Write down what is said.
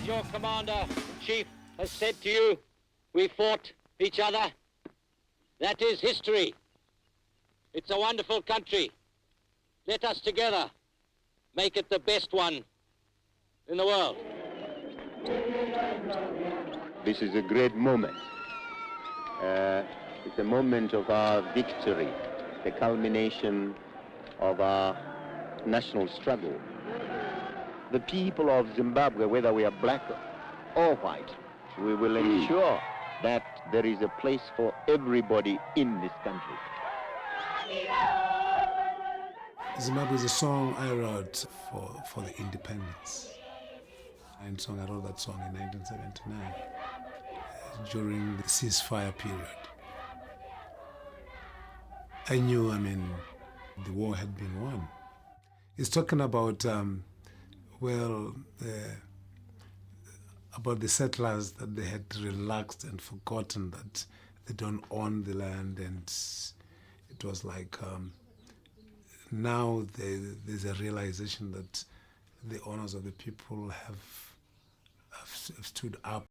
your commander-in-chief has said to you, we fought each other. That is history. It's a wonderful country. Let us together make it the best one in the world. This is a great moment. It's a moment of our victory, the culmination of our national struggle. The people of Zimbabwe, whether we are black or white, we will ensure that there is a place for everybody in this country. Zimbabwe is a song I wrote for the independence. I wrote that song in 1979 during the ceasefire period. I knew, the war had been won. It's talking about, about the settlers, that they had relaxed and forgotten that they don't own the land, and it was like now there's a realization that the owners of the people have stood up